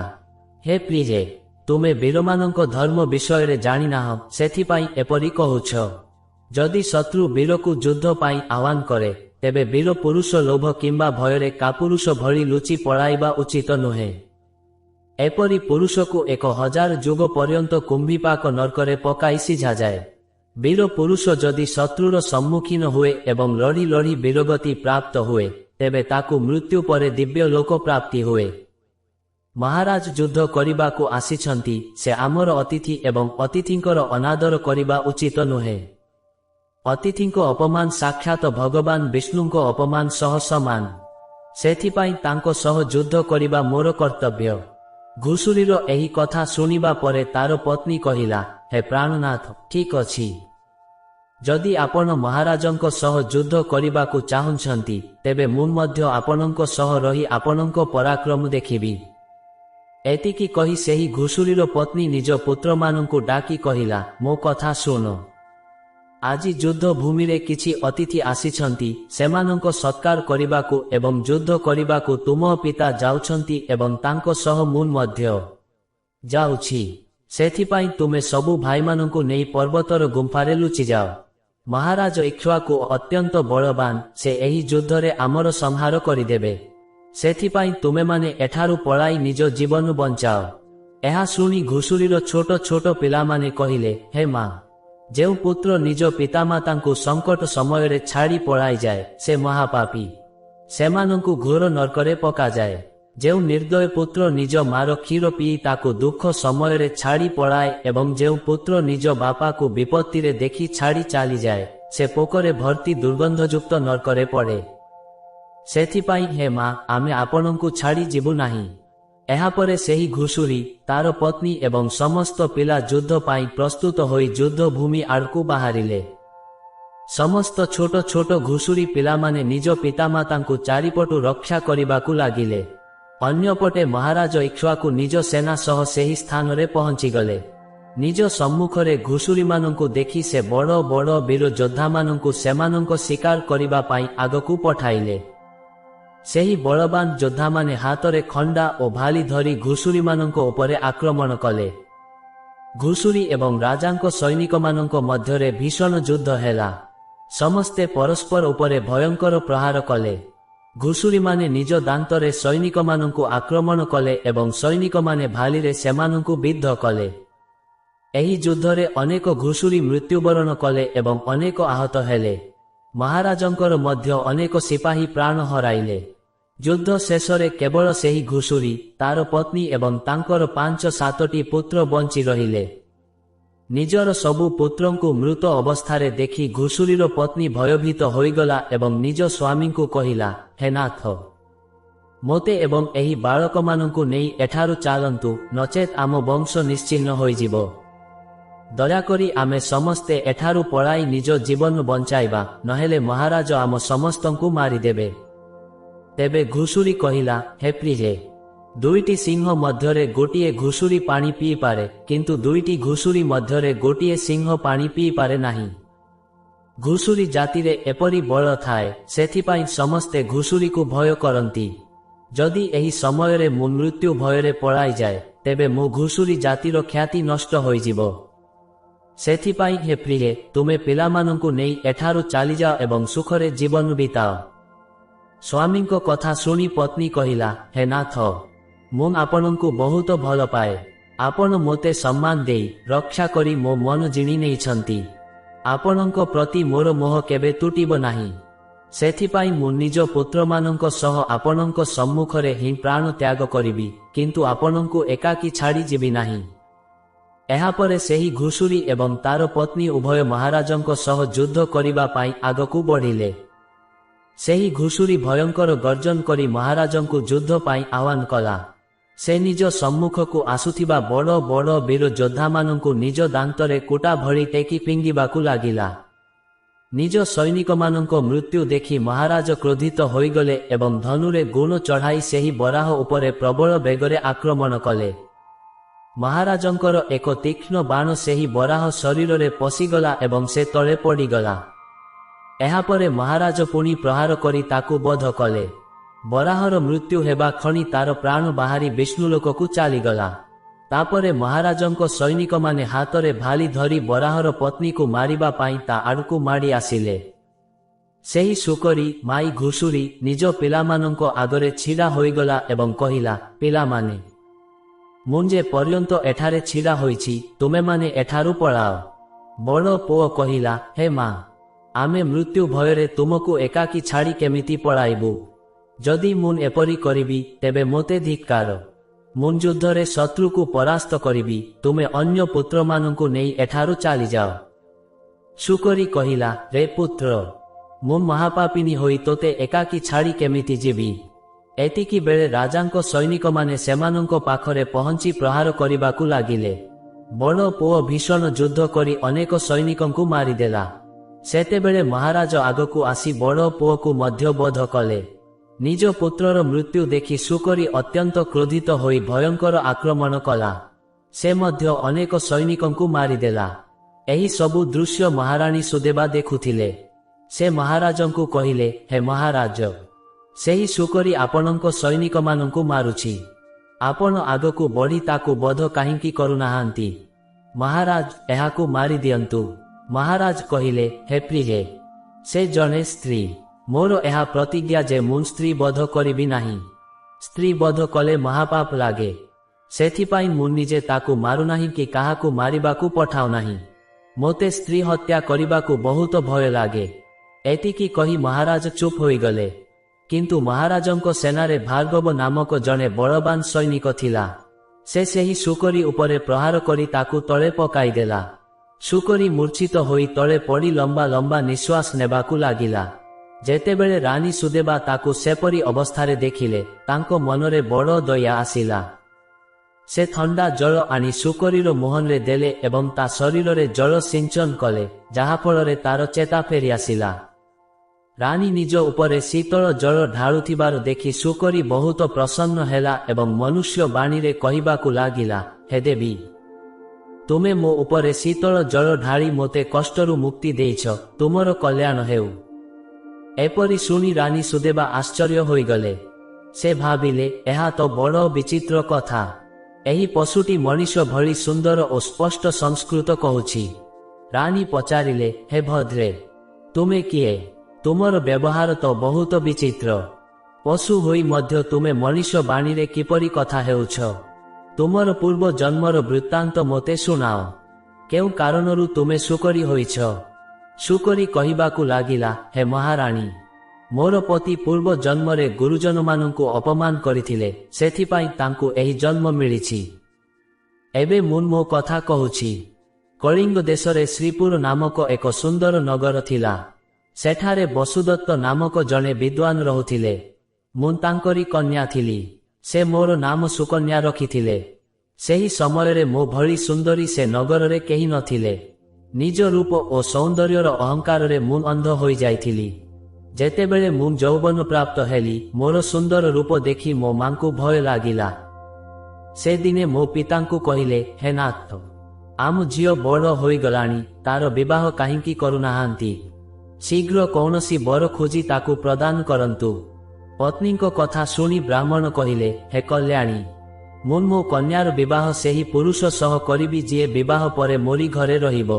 ହେ ପ୍ରିୟେ, ତୁମେ ବୀରମାନଙ୍କ ଧର୍ମ ବିଷୟରେ ଜାଣିନାହଁ, ସେଥିପାଇଁ ଏପରି କହୁଛ। ଯଦି ଶତ୍ରୁ ବୀରକୁ ଯୁଦ୍ଧ ପାଇଁ ଆହ୍ୱାନ କରେ, ତେବେ ବୀର ପୁରୁଷ ଲୋଭ କିମ୍ବା ଭୟରେ କାପୁରୁଷ ଭଳି ଲୁଚି ପଳାଇବା ଉଚିତ ନୁହେଁ। ଏପରି ପୁରୁଷକୁ 1000 ଯୁଗ ପର୍ଯ୍ୟନ୍ତ କୁମ୍ଭୀପାକ ନର୍କରେ ପକାଇ ସିଝାଯାଏ। ବୀର ପୁରୁଷ ଯଦି ଶତ୍ରୁର ସମ୍ମୁଖୀନ ହୁଏ ଏବଂ ଲଢ଼ି ଲଢ଼ି ବୀରଗତି ପ୍ରାପ୍ତ ହୁଏ, ତେବେ ତାକୁ ମୃତ୍ୟୁ ପରେ ଦିବ୍ୟ ଲୋକ ପ୍ରାପ୍ତି ହୁଏ। ମହାରାଜ ଯୁଦ୍ଧ କରିବାକୁ ଆସିଛନ୍ତି, ସେ ଆମର ଅତିଥି ଏବଂ ଅତିଥିଙ୍କର ଅନାଦର କରିବା ଉଚିତ ନୁହେଁ। ଅତିଥିଙ୍କ ଅପମାନ ସାକ୍ଷାତ ଭଗବାନ ବିଷ୍ଣୁଙ୍କ ଅପମାନ ସହ ସମାନ। ସେଥିପାଇଁ ତାଙ୍କ ସହ ଯୁଦ୍ଧ କରିବା ମୋର କର୍ତ୍ତବ୍ୟ। ଘୁଷୁରୀର ଏହି କଥା ଶୁଣିବା ପରେ ତାର ପତ୍ନୀ କହିଲା, ହେ ପ୍ରାଣନାଥ, ଠିକ୍ ଅଛି। ଯଦି ଆପଣ ମହାରାଜଙ୍କ ସହ ଯୁଦ୍ଧ କରିବାକୁ ଚାହୁଁଛନ୍ତି, ତେବେ ମୁଁ ମଧ୍ୟ ଆପଣଙ୍କ ସହ ରହି ଆପଣଙ୍କ ପରାକ୍ରମ ଦେଖିବି। ଏତିକି କହି ସେହି ଘୁଷୁରୀର ପତ୍ନୀ ନିଜ ପୁତ୍ରମାନଙ୍କୁ ଡାକି କହିଲା, ମୋ କଥା ଶୁଣ। ଆଜି ଯୁଦ୍ଧ ଭୂମିରେ କିଛି ଅତିଥି ଆସିଛନ୍ତି, ସେମାନଙ୍କ ସତ୍କାର କରିବାକୁ ଏବଂ ଯୁଦ୍ଧ କରିବାକୁ ତୁମ ପିତା ଯାଉଛନ୍ତି ଏବଂ ତାଙ୍କ ସହ ମୁଁ ମଧ୍ୟ ଯାଉଛି। ସେଥିପାଇଁ ତୁମେ ସବୁ ଭାଇମାନଙ୍କୁ ନେଇ ପର୍ବତର ଗୁମ୍ଫାରେ ଲୁଚିଯାଅ। ମହାରାଜ ଇକ୍ଷ୍ୱାକୁ ଅତ୍ୟନ୍ତ ବଳବାନ, ସେ ଏହି ଯୁଦ୍ଧରେ ଆମର ସଂହାର କରିଦେବେ। ସେଥିପାଇଁ ତୁମେମାନେ ଏଠାରୁ ପଳାଇ ନିଜ ଜୀବନ ବଞ୍ଚାଅ। ଏହା ଶୁଣି ଘୁଷୁରୀର ଛୋଟ ଛୋଟ ପିଲାମାନେ କହିଲେ, ହେ ମା, ଯେଉଁ ପୁତ୍ର ନିଜ ପିତାମାତାଙ୍କୁ ସଙ୍କଟ ସମୟରେ ଛାଡ଼ି ପଳାଇଯାଏ, ସେ ମହାପାପୀ। ସେମାନଙ୍କୁ ଘୋର ନର୍କରେ ପକାଯାଏ। ଯେଉଁ ନିର୍ଦ୍ଦୟ ପୁତ୍ର ନିଜ ମାର କ୍ଷୀର ପିଇ ତାକୁ ଦୁଃଖ ସମୟରେ ଛାଡ଼ି ପଳାଏ ଏବଂ ଯେଉଁ ପୁତ୍ର ନିଜ ବାପାକୁ ବିପତ୍ତିରେ ଦେଖି ଛାଡ଼ି ଚାଲିଯାଏ, ସେ ପୋକରେ ଭର୍ତ୍ତି ଦୁର୍ଗନ୍ଧଯୁକ୍ତ ନର୍କରେ ପଡ଼େ। ସେଥିପାଇଁ ହେ ମା, ଆମେ ଆପଣଙ୍କୁ ଛାଡ଼ି ଯିବୁ ନାହିଁ। ଏହାପରେ ସେହି ଘୁଷୁରୀ, ତାର ପତ୍ନୀ ଏବଂ ସମସ୍ତ ପିଲା ଯୁଦ୍ଧ ପାଇଁ ପ୍ରସ୍ତୁତ ହୋଇ ଯୁଦ୍ଧଭୂମି ଆଡ଼କୁ ବାହାରିଲେ। ସମସ୍ତ ଛୋଟ ଛୋଟ ଘୁଷୁରୀ ପିଲାମାନେ ନିଜ ପିତାମାତାଙ୍କୁ ଚାରିପଟୁ ରକ୍ଷା କରିବାକୁ ଲାଗିଲେ। ଅନ୍ୟପଟେ ମହାରାଜ ଇକ୍ଷ୍ୱାକୁ ନିଜ ସେନା ସହ ସେହି ସ୍ଥାନରେ ପହଞ୍ଚିଗଲେ। ନିଜ ସମ୍ମୁଖରେ ଘୁଷୁରୀମାନଙ୍କୁ ଦେଖି ସେ ବଡ଼ ବଡ଼ ବୀର ଯୋଦ୍ଧାମାନଙ୍କୁ ସେମାନଙ୍କ ଶିକାର କରିବା ପାଇଁ ଆଗକୁ ପଠାଇଲେ। ସେହି ବଳବାନ ଯୋଦ୍ଧାମାନେ ହାତରେ ଖଣ୍ଡା ଓ ଭାଲି ଧରି ଘୁଷୁରୀମାନଙ୍କ ଉପରେ ଆକ୍ରମଣ କଲେ। ଘୁଷୁରୀ ଏବଂ ରାଜାଙ୍କ ସୈନିକମାନଙ୍କ ମଧ୍ୟରେ ଭୀଷଣ ଯୁଦ୍ଧ ହେଲା। ସମସ୍ତେ ପରସ୍ପର ଉପରେ ଭୟଙ୍କର ପ୍ରହାର କଲେ। ଘୁଷୁରୀମାନେ ନିଜ ଦାନ୍ତରେ ସୈନିକମାନଙ୍କୁ ଆକ୍ରମଣ କଲେ ଏବଂ ସୈନିକମାନେ ଭାଲିରେ ସେମାନଙ୍କୁ ବିଦ୍ଧ କଲେ। ଏହି ଯୁଦ୍ଧରେ ଅନେକ ଘୁଷୁରୀ ମୃତ୍ୟୁବରଣ କଲେ ଏବଂ ଅନେକ ଆହତ ହେଲେ। ମହାରାଜଙ୍କର ମଧ୍ୟ ଅନେକ ସିପାହୀ ପ୍ରାଣ ହରାଇଲେ। ଯୁଦ୍ଧ ଶେଷରେ କେବଳ ସେହି ଘୁଷୁରୀ, ତାର ପତ୍ନୀ ଏବଂ ତାଙ୍କର 5-7ଟି ପୁତ୍ର ବଞ୍ଚି ରହିଲେ। ନିଜର ସବୁ ପୁତ୍ରଙ୍କୁ ମୃତ ଅବସ୍ଥାରେ ଦେଖି ଘୁଷୁରୀର ପତ୍ନୀ ଭୟଭୀତ ହୋଇଗଲା ଏବଂ ନିଜ ସ୍ୱାମୀଙ୍କୁ କହିଲା, ହେ ନାଥ, ମୋତେ ଏବଂ ଏହି ବାଳକମାନଙ୍କୁ ନେଇ ଏଠାରୁ ଚାଲନ୍ତୁ, ନଚେତ୍ ଆମ ବଂଶ ନିଶ୍ଚିହ୍ନ ହୋଇଯିବ। ଦୟାକରି ଆମେ ସମସ୍ତେ ଏଠାରୁ ପଳାଇ ନିଜ ଜୀବନ ବଞ୍ଚାଇବା, ନହେଲେ ମହାରାଜ ଆମ ସମସ୍ତଙ୍କୁ ମାରିଦେବେ। ତେବେ ଘୁଷୁରୀ କହିଲା, ହେ ପ୍ରିୟେ, ଦୁଇଟି ସିଂହ ମଧ୍ୟରେ ଗୋଟିଏ ଘୁଷୁରୀ ପାଣି ପିଇପାରେ, କିନ୍ତୁ ଦୁଇଟି ଘୁଷୁରୀ ମଧ୍ୟରେ ଗୋଟିଏ ସିଂହ ପାଣି ପିଇପାରେ ନାହିଁ। ଘୁଷୁରୀ ଜାତିରେ ଏପରି ବଳ ଥାଏ, ସେଥିପାଇଁ ସମସ୍ତେ ଘୁଷୁରୀକୁ ଭୟ କରନ୍ତି। ଯଦି ଏହି ସମୟରେ ମୁଁ ମୃତ୍ୟୁ ଭୟରେ ପଳାଇଯାଏ, ତେବେ ମୋ ଘୁଷୁରୀ ଜାତିର ଖ୍ୟାତି ନଷ୍ଟ ହୋଇଯିବ। ସେଥିପାଇଁ ହେ ପ୍ରିୟେ, ତୁମେ ପିଲାମାନଙ୍କୁ ନେଇ ଏଠାରୁ ଚାଲିଯାଅ ଏବଂ ସୁଖରେ ଜୀବନ ବିତାଅ। ସ୍ୱାମୀଙ୍କ କଥା ଶୁଣି ପତ୍ନୀ କହିଲା, ହେ ନାଥ, ମୁଁ ଆପଣଙ୍କୁ ବହୁତ ଭଲ ପାଏ। ଆପଣ ମୋତେ ସମ୍ମାନ ଦେଇ ରକ୍ଷା କରି ମୋ ମନ ଜିଣି ନେଇଛନ୍ତି। ଆପଣଙ୍କ ପ୍ରତି ମୋର ମୋହ କେବେ ତୁଟିବ ନାହିଁ। ସେଥିପାଇଁ ମୁଁ ନିଜ ପୁତ୍ରମାନଙ୍କ ସହ ଆପଣଙ୍କ ସମ୍ମୁଖରେ ହିଁ ପ୍ରାଣ ତ୍ୟାଗ କରିବି, କିନ୍ତୁ ଆପଣଙ୍କୁ ଏକାକୀ ଛାଡ଼ି ଯିବି ନାହିଁ। ଏହାପରେ ସେହି ଘୁଷୁରୀ ଏବଂ ତାର ପତ୍ନୀ ଉଭୟ ମହାରାଜଙ୍କ ସହ ଯୁଦ୍ଧ କରିବା ପାଇଁ ଆଗକୁ ବଢ଼ିଲେ। ସେହି ଘୁଷୁରୀ ଭୟଙ୍କର ଗର୍ଜନ କରି ମହାରାଜଙ୍କୁ ଯୁଦ୍ଧ ପାଇଁ ଆହ୍ୱାନ କଲା। ସେ ନିଜ ସମ୍ମୁଖକୁ ଆସୁଥିବା ବଡ଼ ବଡ଼ ବୀର ଯୋଦ୍ଧାମାନଙ୍କୁ ନିଜ ଦାନ୍ତରେ କୁଟା ଭଳି ଟେକି ଫିଙ୍ଗିବାକୁ ଲାଗିଲା। ନିଜ ସୈନିକମାନଙ୍କ ମୃତ୍ୟୁ ଦେଖି ମହାରାଜ କ୍ରୋଧିତ ହୋଇଗଲେ ଏବଂ ଧନୁରେ ଗୁଣ ଚଢ଼ାଇ ସେହି ବରାହ ଉପରେ ପ୍ରବଳ ବେଗରେ ଆକ୍ରମଣ କଲେ। ମହାରାଜଙ୍କର ଏକ ତୀକ୍ଷ୍ଣ ବାଣ ସେହି ବରାହ ଶରୀରରେ ପଶିଗଲା ଏବଂ ସେ ତଳେ ପଡ଼ିଗଲା। ଏହାପରେ ମହାରାଜ ପୁଣି ପ୍ରହାର କରି ତାକୁ ବଧ କଲେ। ବରାହର ମୃତ୍ୟୁ ହେବା କ୍ଷଣି ତାର ପ୍ରାଣ ବାହାରି ବିଷ୍ଣୁଲୋକକୁ ଚାଲିଗଲା। ତାପରେ ମହାରାଜଙ୍କ ସୈନିକମାନେ ହାତରେ ଭାଲି ଧରି ବରାହର ପତ୍ନୀକୁ ମାରିବା ପାଇଁ ତା ଆଡ଼କୁ ମାଡ଼ି ଆସିଲେ। ସେହି ଶୁକରୀ ମାଇ ଘୁଷୁରୀ ନିଜ ପିଲାମାନଙ୍କ ଆଗରେ ଛିଡ଼ା ହୋଇଗଲା ଏବଂ କହିଲା, ପିଲାମାନେ, ମୁଁ ଯେ ପର୍ଯ୍ୟନ୍ତ ଏଠାରେ ଛିଡ଼ା ହୋଇଛି, ତୁମେମାନେ ଏଠାରୁ ପଳାଅ। ବଡ଼ ପୁଅ କହିଲା, ହେ ମା, ଆମେ ମୃତ୍ୟୁ ଭୟରେ ତୁମକୁ ଏକାକୀ ଛାଡ଼ି କେମିତି ପଳାଇବୁ? ଯଦି ମୁଁ ଏପରି କରିବି, ତେବେ ମୋତେ ଧିକ୍କାର। ମୁଁ ଯୁଦ୍ଧରେ ଶତ୍ରୁକୁ ପରାସ୍ତ କରିବି, ତୁମେ ଅନ୍ୟ ପୁତ୍ରମାନଙ୍କୁ ନେଇ ଏଠାରୁ ଚାଲିଯାଅ। ଶୁକରୀ କହିଲା, ରେ ପୁତ୍ର, ମୁଁ ମହାପାପିନୀ ହୋଇ ତୋତେ ଏକାକୀ ଛାଡ଼ି କେମିତି ଯିବି? ଏତିକି ବେଳେ ରାଜାଙ୍କ ସୈନିକମାନେ ସେମାନଙ୍କ ପାଖରେ ପହଞ୍ଚି ପ୍ରହାର କରିବାକୁ ଲାଗିଲେ। ବଡ଼ ପୁଅ ଭୀଷଣ ଯୁଦ୍ଧ କରି ଅନେକ ସୈନିକଙ୍କୁ ମାରିଦେଲା। ସେତେବେଳେ ମହାରାଜ ଆଗକୁ ଆସି ବଡ଼ ପୁଅକୁ ମଧ୍ୟ ବଧ କଲେ। ନିଜ ପୁତ୍ରର ମୃତ୍ୟୁ ଦେଖି ଶୁକରୀ ଅତ୍ୟନ୍ତ କ୍ରୋଧିତ ହୋଇ ଭୟଙ୍କର ଆକ୍ରମଣ କଲା। ସେ ମଧ୍ୟ ଅନେକ ସୈନିକଙ୍କୁ ମାରିଦେଲା। ଏହି ସବୁ ଦୃଶ୍ୟ ମହାରାଣୀ ସୁଦେବା ଦେଖୁଥିଲେ। ସେ ମହାରାଜଙ୍କୁ କହିଲେ, ହେ ମହାରାଜ, ସେହି ଶୁକରୀ ଆପଣଙ୍କ ସୈନିକମାନଙ୍କୁ ମାରୁଛି। ଆପଣ ଆଗକୁ ବଢ଼ି ତାକୁ ବଧ କାହିଁକି କରୁନାହାନ୍ତି? ମହାରାଜ, ଏହାକୁ ମାରିଦିଅନ୍ତୁ। ମହାରାଜ କହିଲେ, ହେ ପ୍ରିୟେ, ସେ ଜଣେ ସ୍ତ୍ରୀ। ମୋର ଏହା ପ୍ରତିଜ୍ଞା ଯେ ମୁଁ ସ୍ତ୍ରୀ ବଧ କରିବି ନାହିଁ। ସ୍ତ୍ରୀ ବଧ କଲେ ମହାପାପ ଲାଗେ। ସେଥିପାଇଁ ମୁଁ ନିଜେ ତାକୁ ମାରୁନାହିଁ କି କାହାକୁ ମାରିବାକୁ ପଠାଉନାହିଁ। ମୋତେ ସ୍ତ୍ରୀ ହତ୍ୟା କରିବାକୁ ବହୁତ ଭୟ ଲାଗେ। ଏତିକି କହି ମହାରାଜ ଚୁପ୍ ହୋଇଗଲେ। କିନ୍ତୁ ମହାରାଜଙ୍କ ସେନାରେ ଭାର୍ଗବ ନାମକ ଜଣେ ବଳବାନ ସୈନିକ ଥିଲା। ସେ ସେହି ଶୁକରୀ ଉପରେ ପ୍ରହାର କରି ତାକୁ ତଳେ ପକାଇଦେଲା। ଶୁକରୀ ମୂର୍ଚ୍ଛିତ ହୋଇ ତଳେ ପଡ଼ି ଲମ୍ବା ଲମ୍ବା ନିଶ୍ୱାସ ନେବାକୁ ଲାଗିଲା। ଯେତେବେଳେ ରାଣୀ ସୁଦେବା ତାକୁ ସେପରି ଅବସ୍ଥାରେ ଦେଖିଲେ, ତାଙ୍କ ମନରେ ବଡ଼ ଦୟା ଆସିଲା। ସେ ଥଣ୍ଡା ଜଳ ଆଣି ଶୁକରୀର ମୁହଁରେ ଦେଲେ ଏବଂ ତା ଶରୀରରେ ଜଳ ସିଞ୍ଚନ କଲେ, ଯାହାଫଳରେ ତାର ଚେତା ଫେରିଆସିଲା। ରାଣୀ ନିଜ ଉପରେ ଶୀତଳ ଜଳ ଢାଳୁଥିବାର ଦେଖି ଶୁକରୀ ବହୁତ ପ୍ରସନ୍ନ ହେଲା ଏବଂ ମନୁଷ୍ୟ ବାଣୀରେ କହିବାକୁ ଲାଗିଲା, ହେ ଦେବୀ, ତୁମେ ମୋ ଉପରେ ଶୀତଳ ଜଳ ଢାଳି ମୋତେ କଷ୍ଟରୁ ମୁକ୍ତି ଦେଇଛ, ତୁମର କଲ୍ୟାଣ ହେଉ। ଏପରି ଶୁଣି ରାଣୀ ସୁଦେବା ଆଶ୍ଚର୍ଯ୍ୟ ହୋଇଗଲେ। ସେ ଭାବିଲେ, ଏହା ତ ବଡ଼ ବିଚିତ୍ର କଥା। ଏହି ପଶୁଟି ମଣିଷ ଭଳି ସୁନ୍ଦର ଓ ସ୍ପଷ୍ଟ ସଂସ୍କୃତ କହୁଛି। ରାଣୀ ପଚାରିଲେ, ହେ ଭଦ୍ରେ, ତୁମେ କିଏ? ତୁମର ବ୍ୟବହାର ତ ବହୁତ ବିଚିତ୍ର। ପଶୁ ହୋଇ ମଧ୍ୟ ତୁମେ ମଣିଷ ବାଣୀରେ କିପରି କଥା ହେଉଛ? ତୁମର ପୂର୍ବ ଜନ୍ମର ବୃତ୍ତାନ୍ତ ମୋତେ ଶୁଣାଅ। କେଉଁ କାରଣରୁ ତୁମେ ଶୁକରୀ ହୋଇଛ? ଶୁକରୀ କହିବାକୁ ଲାଗିଲା, ହେ ମହାରାଣୀ, ମୋର ପତି ପୂର୍ବ ଜନ୍ମରେ ଗୁରୁଜନମାନଙ୍କୁ ଅପମାନ କରିଥିଲେ, ସେଥିପାଇଁ ତାଙ୍କୁ ଏହି ଜନ୍ମ ମିଳିଛି। ଏବେ ମୁଁ ମୋ କଥା କହୁଛି। କଳିଙ୍ଗ ଦେଶରେ ଶ୍ରୀପୁର ନାମକ ଏକ ସୁନ୍ଦର ନଗର ଥିଲା। ସେଠାରେ ବସୁଦତ୍ତ ନାମକ ଜଣେ ବିଦ୍ୱାନ ରହୁଥିଲେ। ମୁଁ ତାଙ୍କରି କନ୍ୟା ଥିଲି। ସେ ମୋର ନାମ ସୁକନ୍ୟା ରଖିଥିଲେ। ସେହି ସମୟରେ ମୋ ଭଳି ସୁନ୍ଦରୀ ସେ ନଗରରେ କେହି ନଥିଲେ। ନିଜ ରୂପ ଓ ସୌନ୍ଦର୍ଯ୍ୟର ଅହଙ୍କାରରେ ମୁଁ ଅନ୍ଧ ହୋଇଯାଇଥିଲି। ଯେତେବେଳେ ମୁଁ ଯୌବନ ପ୍ରାପ୍ତ ହେଲି, ମୋର ସୁନ୍ଦର ରୂପ ଦେଖି ମୋ ମାଙ୍କୁ ଭୟ ଲାଗିଲା। ସେ ଦିନେ ମୋ ପିତାଙ୍କୁ କହିଲେ, ହେ ନାଥ, ଆମ ଝିଅ ବଡ଼ ହୋଇଗଲାଣି, ତାର ବିବାହ କାହିଁକି କରୁନାହାନ୍ତି? ଶୀଘ୍ର କୌଣସି ବର ଖୋଜି ତାକୁ ପ୍ରଦାନ କରନ୍ତୁ। ପତ୍ନୀଙ୍କ କଥା ଶୁଣି ବ୍ରାହ୍ମଣ କହିଲେ, ହେ କଲ୍ୟାଣୀ, ମୁଁ ମୋ କନ୍ୟାର ବିବାହ ସେହି ପୁରୁଷ ସହ କରିବି ଯିଏ ବିବାହ ପରେ ମୋରି ଘରେ ରହିବ।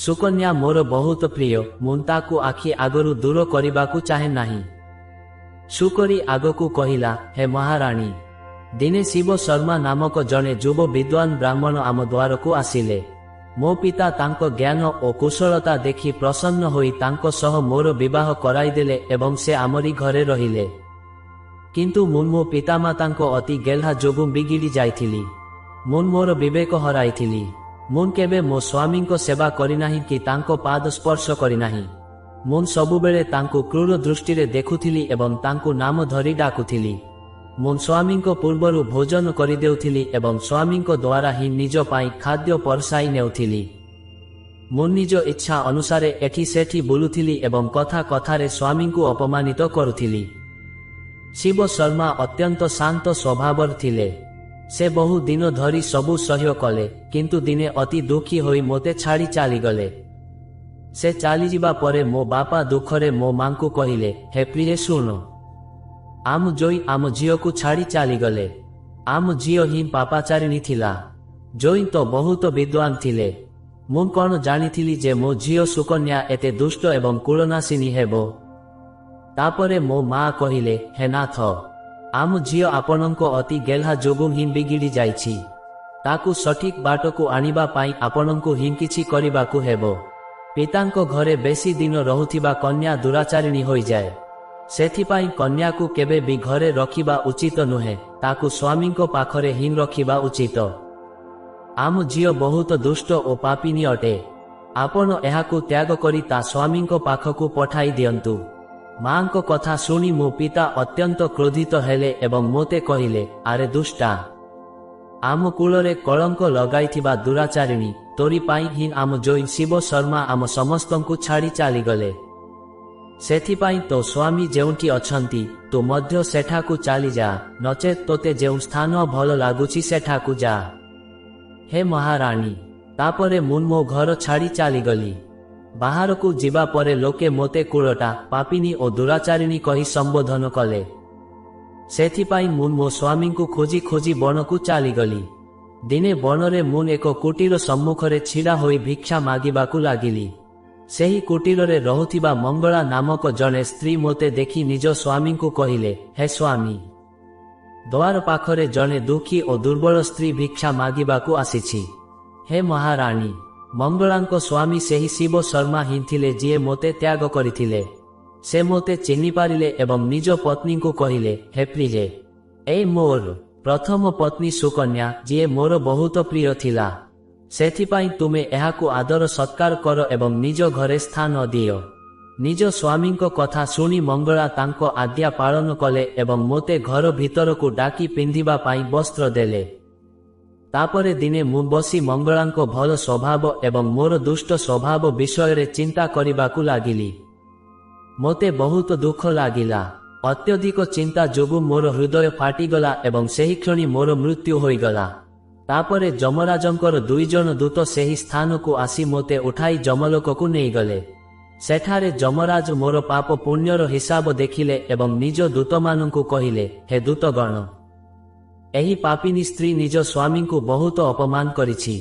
ସୁକନ୍ୟା ମୋର ବହୁତ ପ୍ରିୟ, ମୁଁ ତାକୁ ଆଖି ଆଗରୁ ଦୂର କରିବାକୁ ଚାହେଁ ନାହିଁ। ଶୁକରୀ ଆଗକୁ କହିଲା, ହେ ମହାରାଣୀ, ଦିନେ ଶିବ ଶର୍ମା ନାମକ ଜଣେ ଯୁବ ବିଦ୍ୱାନ ବ୍ରାହ୍ମଣ ଆମ ଦ୍ୱାରକୁ ଆସିଲେ। ମୋ ପିତା ତାଙ୍କ ଜ୍ଞାନ ଓ କୁଶଳତା ଦେଖି ପ୍ରସନ୍ନ ହୋଇ ତାଙ୍କ ସହ ମୋର ବିବାହ କରାଇଦେଲେ ଏବଂ ସେ ଆମରି ଘରେ ରହିଲେ। କିନ୍ତୁ ମୁଁ ମୋ ପିତାମାତାଙ୍କ ଅତି ଗେହ୍ଲା ଯୋଗୁଁ ବିଗିଡ଼ି ଯାଇଥିଲି। ମୁଁ ମୋର ବିବେକ ହରାଇଥିଲି। ମୁଁ କେବେ ମୋ ସ୍ୱାମୀଙ୍କ ସେବା କରିନାହିଁ କି ତାଙ୍କ ପାଦ ସ୍ପର୍ଶ କରିନାହିଁ। ମୁଁ ସବୁବେଳେ ତାଙ୍କୁ କ୍ରୂର ଦୃଷ୍ଟିରେ ଦେଖୁଥିଲି ଏବଂ ତାଙ୍କୁ ନାମ ଧରି ଡାକୁଥିଲି। ମୁଁ ସ୍ୱାମୀଙ୍କ ପୂର୍ବରୁ ଭୋଜନ କରିଦେଉଥିଲି ଏବଂ ସ୍ୱାମୀଙ୍କ ଦ୍ୱାରା ହିଁ ନିଜ ପାଇଁ ଖାଦ୍ୟ ପରସାଇ ନେଉଥିଲି। ମୁଁ ନିଜ ଇଚ୍ଛା ଅନୁସାରେ ଏଠି ସେଠି ବୁଲୁଥିଲି ଏବଂ କଥା କଥାରେ ସ୍ୱାମୀଙ୍କୁ ଅପମାନିତ କରୁଥିଲି। ଶିବ ଶର୍ମା ଅତ୍ୟନ୍ତ ଶାନ୍ତ ସ୍ୱଭାବର ଥିଲେ। ସେ ବହୁ ଦିନ ଧରି ସବୁ ସହ୍ୟ କଲେ, କିନ୍ତୁ ଦିନେ ଅତି ଦୁଃଖୀ ହୋଇ ମୋତେ ଛାଡ଼ି ଚାଲିଗଲେ। ସେ ଚାଲିଯିବା ପରେ ମୋ ବାପା ଦୁଃଖରେ ମୋ ମାଙ୍କୁ କହିଲେ, ହେ ପ୍ରିୟେ ଶୁଣ, ଆମ ଜୋଇ ଆମ ଝିଅକୁ ଛାଡ଼ି ଚାଲିଗଲେ। ଆମ ଝିଅ ହିଁ ପାପାଚାରିଣୀ ଥିଲା। ଜୋଇ ତ ବହୁତ ବିଦ୍ୱାନ ଥିଲେ। ମୁଁ କଣ ଜାଣିଥିଲି ଯେ ମୋ ଝିଅ ସୁକନ୍ୟା ଏତେ ଦୁଷ୍ଟ ଏବଂ କୁଳନାଶିନୀ ହେବ। ତାପରେ ମୋ ମା କହିଲେ, ହେ ନାଥ, ଆମ ଝିଅ ଆପଣଙ୍କ ଅତି ଗେହ୍ଲା ଯୋଗୁଁ ହିଁ ବିଗିଡ଼ି ଯାଇଛି। ତାକୁ ସଠିକ ବାଟକୁ ଆଣିବା ପାଇଁ ଆପଣଙ୍କୁ ହିଁ କିଛି କରିବାକୁ ହେବ। ପିତାଙ୍କ ଘରେ ବେଶୀ ଦିନ ରହୁଥିବା କନ୍ୟା ଦୁରାଚାରିଣୀ ହୋଇଯାଏ। ସେଥିପାଇଁ କନ୍ୟାକୁ କେବେ ବି ଘରେ ରଖିବା ଉଚିତ ନୁହେଁ, ତାକୁ ସ୍ୱାମୀଙ୍କ ପାଖରେ ହିଁ ରଖିବା ଉଚିତ। ଆମ ଝିଅ ବହୁତ ଦୁଷ୍ଟ ଓ ପାପିନୀ ଅଟେ। ଆପଣ ଏହାକୁ ତ୍ୟାଗ କରି ତା ସ୍ୱାମୀଙ୍କ ପାଖକୁ ପଠାଇ ଦିଅନ୍ତୁ। ମାଙ୍କ କଥା ଶୁଣି ମୋ ପିତା ଅତ୍ୟନ୍ତ କ୍ରୋଧିତ ହେଲେ ଏବଂ ମୋତେ କହିଲେ, ଆରେ ଦୁଷ୍ଟା, ଆମ କୁଳରେ କଳଙ୍କ ଲଗାଇଥିବା ଦୁରାଚାରିଣୀ, ତୋରି ପାଇଁ ହିଁ ଆମ ଜୋଇ ଶିବ ଶର୍ମା ଆମ ସମସ୍ତଙ୍କୁ ଛାଡ଼ି ଚାଲିଗଲେ। ସେଥିପାଇଁ ତୋ ସ୍ୱାମୀ ଯେଉଁଠି ଅଛନ୍ତି ତୁ ମଧ୍ୟ ସେଠାକୁ ଚାଲିଯା, ନଚେତ୍ ତୋତେ ଯେଉଁ ସ୍ଥାନ ଭଲ ଲାଗୁଛି ସେଠାକୁ ଯା। ହେ ମହାରାଣୀ। ତାପରେ ମୁଁ ମୋ ଘର ଛାଡ଼ି ଚାଲିଗଲି। ବାହାରକୁ ଯିବା ପରେ ଲୋକେ ମୋତେ କୁଳଟା, ପାପିନୀ ଓ ଦୁରାଚାରିଣୀ କହି ସମ୍ବୋଧନ କଲେ। ସେଥିପାଇଁ ମୁଁ ମୋ ସ୍ୱାମୀଙ୍କୁ ଖୋଜି ଖୋଜି ବଣକୁ ଚାଲିଗଲି। ଦିନେ ବଣରେ ମୁଁ ଏକ କୁଟୀର ସମ୍ମୁଖରେ ଛିଡ଼ା ହୋଇ ଭିକ୍ଷା ମାଗିବାକୁ ଲାଗିଲି। ସେହି କୁଟୀରରେ ରହୁଥିବା ମଙ୍ଗଳା ନାମକ ଜଣେ ସ୍ତ୍ରୀ ମୋତେ ଦେଖି ନିଜ ସ୍ୱାମୀଙ୍କୁ କହିଲେ, ହେ ସ୍ୱାମୀ, ଦ୍ୱାର ପାଖରେ ଜଣେ ଦୁଃଖୀ ଓ ଦୁର୍ବଳ ସ୍ତ୍ରୀ ଭିକ୍ଷା ମାଗିବାକୁ ଆସିଛି। ହେ ମହାରାଣୀ, ମଙ୍ଗଳାଙ୍କ ସ୍ୱାମୀ ସେହି ଶିବ ଶର୍ମା ହିଁ ଥିଲେ ଯିଏ ମୋତେ ତ୍ୟାଗ କରିଥିଲେ। ସେ ମୋତେ ଚିହ୍ନିପାରିଲେ ଏବଂ ନିଜ ପତ୍ନୀଙ୍କୁ କହିଲେ, ହେ ପ୍ରିୟେ, ଏଇ ମୋର ପ୍ରଥମ ପତ୍ନୀ ସୁକନ୍ୟା, ଯିଏ ମୋର ବହୁତ ପ୍ରିୟ ଥିଲା। ସେଥିପାଇଁ ତୁମେ ଏହାକୁ ଆଦର ସତ୍କାର କର ଏବଂ ନିଜ ଘରେ ସ୍ଥାନ ଦିଅ। ନିଜ ସ୍ୱାମୀଙ୍କ କଥା ଶୁଣି ମଙ୍ଗଳା ତାଙ୍କ ଆଜ୍ଞା ପାଳନ କଲେ ଏବଂ ମୋତେ ଘର ଭିତରକୁ ଡାକି ପିନ୍ଧିବା ପାଇଁ ବସ୍ତ୍ର ଦେଲେ। ତାପରେ ଦିନେ ମୁଁ ବସି ମଙ୍ଗଳାଙ୍କ ଭଲ ସ୍ୱଭାବ ଏବଂ ମୋର ଦୁଷ୍ଟ ସ୍ୱଭାବ ବିଷୟରେ ଚିନ୍ତା କରିବାକୁ ଲାଗିଲି। ମୋତେ ବହୁତ ଦୁଃଖ ଲାଗିଲା। ଅତ୍ୟଧିକ ଚିନ୍ତା ଯୋଗୁଁ ମୋର ହୃଦୟ ଫାଟିଗଲା ଏବଂ ସେହି କ୍ଷଣି ମୋର ମୃତ୍ୟୁ ହୋଇଗଲା। ତାପରେ ଯମରାଜଙ୍କର 2 ଜଣ ଦୂତ ସେହି ସ୍ଥାନକୁ ଆସି ମୋତେ ଉଠାଇ ଯମଲୋକକୁ ନେଇଗଲେ। ସେଠାରେ ଯମରାଜ ମୋର ପାପ ପୁଣ୍ୟର ହିସାବ ଦେଖିଲେ ଏବଂ ନିଜ ଦୂତମାନଙ୍କୁ କହିଲେ, ହେ ଦୂତଗଣ, ଏହି ପାପିନୀ ସ୍ତ୍ରୀ ନିଜ ସ୍ୱାମୀଙ୍କୁ ବହୁତ ଅପମାନ କରିଛି।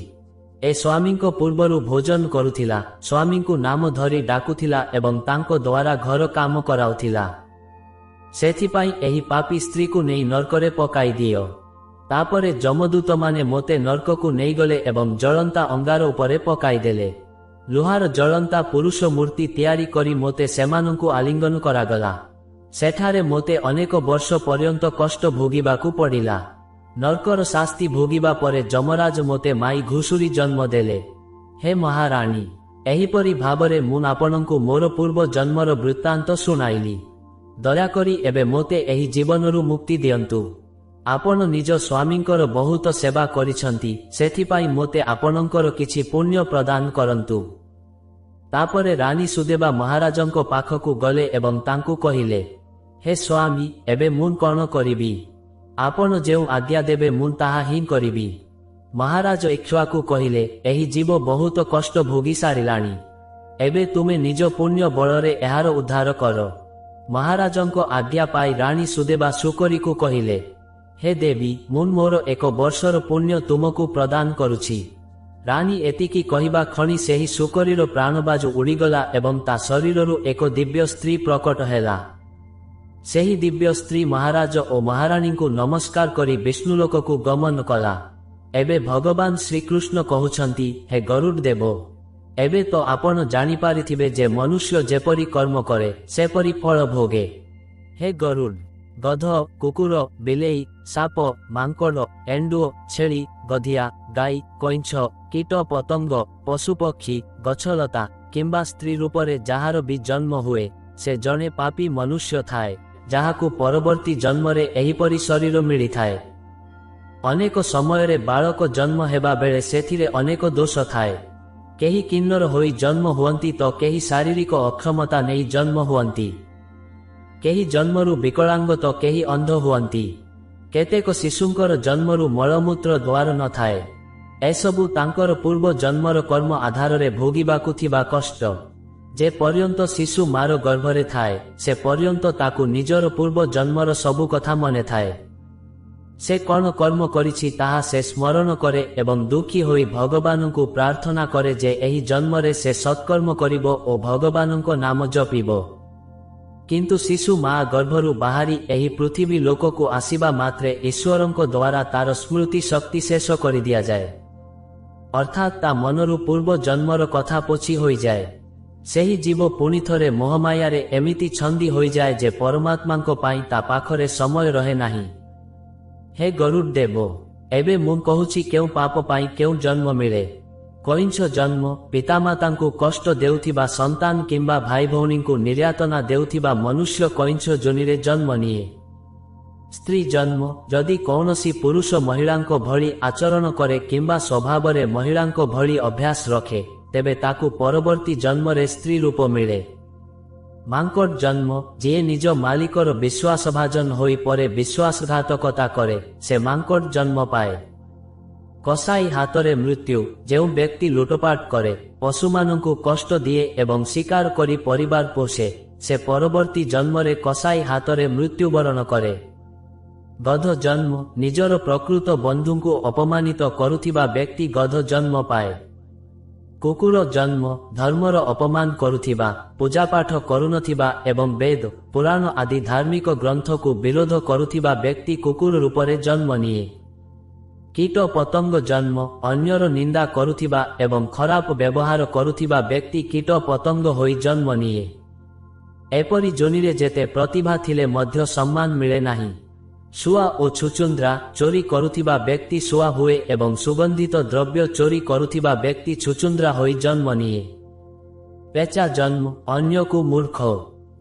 ଏ ସ୍ୱାମୀଙ୍କ ପୂର୍ବରୁ ଭୋଜନ କରୁଥିଲା, ସ୍ୱାମୀଙ୍କୁ ନାମ ଧରି ଡାକୁଥିଲା ଏବଂ ତାଙ୍କ ଦ୍ୱାରା ଘର କାମ କରାଉଥିଲା। ସେଥିପାଇଁ ଏହି ପାପୀ ସ୍ତ୍ରୀକୁ ନେଇ ନର୍କରେ ପକାଇ ଦିଅ। ତାପରେ ଯମଦୂତମାନେ ମୋତେ ନର୍କକୁ ନେଇଗଲେ ଏବଂ ଜଳନ୍ତା ଅଙ୍ଗାର ଉପରେ ପକାଇଦେଲେ। ଲୁହାର ଜଳନ୍ତା ପୁରୁଷ ମୂର୍ତ୍ତି ତିଆରି କରି ମୋତେ ସେମାନଙ୍କୁ ଆଲିଙ୍ଗନ କରାଗଲା। ସେଠାରେ ମୋତେ ଅନେକ ବର୍ଷ ପର୍ଯ୍ୟନ୍ତ କଷ୍ଟ ଭୋଗିବାକୁ ପଡ଼ିଲା। ନର୍କର ଶାସ୍ତି ଭୋଗିବା ପରେ ଯମରାଜ ମୋତେ ମାଇ ଘୁଷୁରୀ ଜନ୍ମ ଦେଲେ। ହେ ମହାରାଣୀ, ଏହିପରି ଭାବରେ ମୁଁ ଆପଣଙ୍କୁ ମୋର ପୂର୍ବ ଜନ୍ମର ବୃତ୍ତାନ୍ତ ଶୁଣାଇଲି। ଦୟାକରି ଏବେ ମୋତେ ଏହି ଜୀବନରୁ ମୁକ୍ତି ଦିଅନ୍ତୁ। ଆପଣ ନିଜ ସ୍ୱାମୀଙ୍କର ବହୁତ ସେବା କରିଛନ୍ତି, ସେଥିପାଇଁ ମୋତେ ଆପଣଙ୍କର କିଛି ପୁଣ୍ୟ ପ୍ରଦାନ କରନ୍ତୁ। ତାପରେ ରାଣୀ ସୁଦେବା ମହାରାଜଙ୍କ ପାଖକୁ ଗଲେ ଏବଂ ତାଙ୍କୁ କହିଲେ, ହେ ସ୍ୱାମୀ, ଏବେ ମୁଁ କ'ଣ କରିବି? ଆପଣ ଯେଉଁ ଆଜ୍ଞା ଦେବେ ମୁଁ ତାହା ହିଁ କରିବି। ମହାରାଜ ଇକ୍ଷ୍ୱାକୁ କହିଲେ, ଏହି ଜୀବ ବହୁତ କଷ୍ଟ ଭୋଗି ସାରିଲାଣି। ଏବେ ତୁମେ ନିଜ ପୁଣ୍ୟ ବଳରେ ଏହାର ଉଦ୍ଧାର କର। ମହାରାଜଙ୍କ ଆଜ୍ଞା ପାଇ ରାଣୀ ସୁଦେବା ଶୁକରୀକୁ କହିଲେ, ହେ ଦେବୀ, ମୁଁ ମୋର 1 ବର୍ଷର ପୁଣ୍ୟ ତୁମକୁ ପ୍ରଦାନ କରୁଛି। ରାଣୀ ଏତିକି କହିବା କ୍ଷଣି ସେହି ଶୁକରୀର ପ୍ରାଣବାୟୁ ଉଡ଼ିଗଲା ଏବଂ ତା ଶରୀରରୁ ଏକ ଦିବ୍ୟ ସ୍ତ୍ରୀ ପ୍ରକଟ ହେଲା। ସେହି ଦିବ୍ୟ ସ୍ତ୍ରୀ ମହାରାଜ ଓ ମହାରାଣୀଙ୍କୁ ନମସ୍କାର କରି ବିଷ୍ଣୁଲୋକକୁ ଗମନ କଲା। ଏବେ ଭଗବାନ ଶ୍ରୀକୃଷ୍ଣ କହୁଛନ୍ତି, ହେ ଗରୁଡ଼ ଦେବ, ଏବେ ତ ଆପଣ ଜାଣିପାରିଥିବେ ଯେ ମନୁଷ୍ୟ ଯେପରି କର୍ମ କରେ ସେପରି ଫଳ ଭୋଗେ। ହେ ଗରୁଡ଼, ଗଧ, କୁକୁର, ବିଲେଇ, ସାପ, ମାଙ୍କଡ଼, ଏଣ୍ଡୁଅ, ଛେଳି, ଗଧିଆ, ଗାଈ, କଇଁଛ, କୀଟ ପତଙ୍ଗ, ପଶୁପକ୍ଷୀ, ଗଛଲତା କିମ୍ବା ସ୍ତ୍ରୀ ରୂପରେ ଯାହାର ବି ଜନ୍ମ ହୁଏ, ସେ ଜଣେ ପାପୀ ମନୁଷ୍ୟ ଥାଏ, ଯାହାକୁ ପରବର୍ତ୍ତୀ ଜନ୍ମରେ ଏହିପରି ଶରୀର ମିଳିଥାଏ। ଅନେକ ସମୟରେ ବାଳକ ଜନ୍ମ ହେବା ବେଳେ ସେଥିରେ ଅନେକ ଦୋଷ ଥାଏ। କେହି କିନ୍ନର ହୋଇ ଜନ୍ମ ହୁଅନ୍ତି ତ କେହି ଶାରୀରିକ ଅକ୍ଷମତା ନେଇ ଜନ୍ମ ହୁଅନ୍ତି। କେହି ଜନ୍ମରୁ ବିକଳାଙ୍ଗ ତ କେହି ଅନ୍ଧ ହୁଅନ୍ତି। କେତେକ ଶିଶୁଙ୍କର ଜନ୍ମରୁ ମଳମୂତ୍ର ଦ୍ୱାର ନଥାଏ। ଏସବୁ ତାଙ୍କର ପୂର୍ବ ଜନ୍ମର କର୍ମ ଆଧାରରେ ଭୋଗିବାକୁ ଥିବା କଷ୍ଟ। ଯେ ପର୍ଯ୍ୟନ୍ତ ଶିଶୁ ମାର ଗର୍ଭରେ ଥାଏ, ସେ ପର୍ଯ୍ୟନ୍ତ ତାକୁ ନିଜର ପୂର୍ବ ଜନ୍ମର ସବୁ କଥା ମନେ ଥାଏ। ସେ କ'ଣ କର୍ମ କରିଛି ତାହା ସେ ସ୍ମରଣ କରେ ଏବଂ ଦୁଃଖୀ ହୋଇ ଭଗବାନଙ୍କୁ ପ୍ରାର୍ଥନା କରେ ଯେ ଏହି ଜନ୍ମରେ ସେ ସତ୍କର୍ମ କରିବ ଓ ଭଗବାନଙ୍କ ନାମ ଜପିବ। କିନ୍ତୁ ଶିଶୁ ମା ଗର୍ଭରୁ ବାହାରି ଏହି ପୃଥିବୀ ଲୋକକୁ ଆସିବା ମାତ୍ରେ ଈଶ୍ୱରଙ୍କ ଦ୍ୱାରା ତାର ସ୍ମୃତି ଶକ୍ତି ଶେଷ କରିଦିଆଯାଏ। ଅର୍ଥାତ୍ ତା ମନରୁ ପୂର୍ବ ଜନ୍ମର କଥା ପୋଛି ହୋଇଯାଏ। ସେହି ଜୀବ ପୁଣି ଥରେ ମୋହମାୟାରେ ଏମିତି ଛନ୍ଦି ହୋଇଯାଏ ଯେ ପରମାତ୍ମାଙ୍କ ପାଇଁ ତା ପାଖରେ ସମୟ ରହେ ନାହିଁ। ହେ ଗରୁଡ଼ ଦେବ, ଏବେ ମୁଁ କହୁଛି କେଉଁ ପାପ ପାଇଁ କେଉଁ ଜନ୍ମ ମିଳେ। କଇଁଛ ଜନ୍ମ ପିତାମାତାଙ୍କୁ କଷ୍ଟ ଦେଉଥିବା ସନ୍ତାନ କିମ୍ବା ଭାଇ ଭଉଣୀଙ୍କୁ ନିର୍ଯାତନା ଦେଉଥିବା ମନୁଷ୍ୟ କଇଁଛ ଯୋନିରେ ଜନ୍ମ ନିଏ। ସ୍ତ୍ରୀ ଜନ୍ମ ଯଦି କୌଣସି ପୁରୁଷ ମହିଳାଙ୍କ ଭଳି ଆଚରଣ କରେ କିମ୍ବା ସ୍ୱଭାବରେ ମହିଳାଙ୍କ ଭଳି ଅଭ୍ୟାସ ରଖେ, ତେବେ ତାକୁ ପରବର୍ତ୍ତୀ ଜନ୍ମରେ ସ୍ତ୍ରୀ ରୂପ ମିଳେ। ମାଙ୍କଡ ଜନ୍ମ ଯିଏ ନିଜ ମାଲିକର ବିଶ୍ୱାସଭାଜନ ହୋଇ ପରେ ବିଶ୍ୱାସଘାତକତା କରେ, ସେ ମାଙ୍କଡ ଜନ୍ମ ପାଏ। କସାଇ ହାତରେ ମୃତ୍ୟୁ ଯେଉଁ ବ୍ୟକ୍ତି ଲୁଟପାଟ କରେ, ପଶୁମାନଙ୍କୁ କଷ୍ଟ ଦିଏ ଏବଂ ଶିକାର କରି ପରିବାର ପୋଷେ, ସେ ପରବର୍ତ୍ତୀ ଜନ୍ମରେ କସାଇ ହାତରେ ମୃତ୍ୟୁବରଣ କରେ। ଗଧ ଜନ୍ମ ନିଜର ପ୍ରକୃତ ବନ୍ଧୁଙ୍କୁ ଅପମାନିତ କରୁଥିବା ବ୍ୟକ୍ତି ଗଧ ଜନ୍ମ ପାଏ। କୁକୁର ଜନ୍ମ ଧର୍ମର ଅପମାନ କରୁଥିବା, ପୂଜାପାଠ କରୁନଥିବା ଏବଂ ବେଦ, ପୁରାଣ ଆଦି ଧାର୍ମିକ ଗ୍ରନ୍ଥକୁ ବିରୋଧ କରୁଥିବା ବ୍ୟକ୍ତି କୁକୁର ରୂପରେ ଜନ୍ମ ନିଏ। କୀଟ ପତଙ୍ଗ ଜନ୍ମ ଅନ୍ୟର ନିନ୍ଦା କରୁଥିବା ଏବଂ ଖରାପ ବ୍ୟବହାର କରୁଥିବା ବ୍ୟକ୍ତି କୀଟ ପତଙ୍ଗ ହୋଇ ଜନ୍ମ ନିଏ। ଏପରି ଯୋନିରେ ଯେତେ ପ୍ରତିଭା ଥିଲେ ମଧ୍ୟ ସମ୍ମାନ ମିଳେ ନାହିଁ। ଶୁଆ ଓ ଛୁଚୁନ୍ଦ୍ରା ଚୋରି କରୁଥିବା ବ୍ୟକ୍ତି ଶୁଆ ହୁଏ ଏବଂ ସୁଗନ୍ଧିତ ଦ୍ରବ୍ୟ ଚୋରି କରୁଥିବା ବ୍ୟକ୍ତି ଛୁଚୁନ୍ଦ୍ରା ହୋଇ ଜନ୍ମ ନିଏ। ପେଚା ଜନ୍ମ ଅନ୍ୟକୁ ମୂର୍ଖ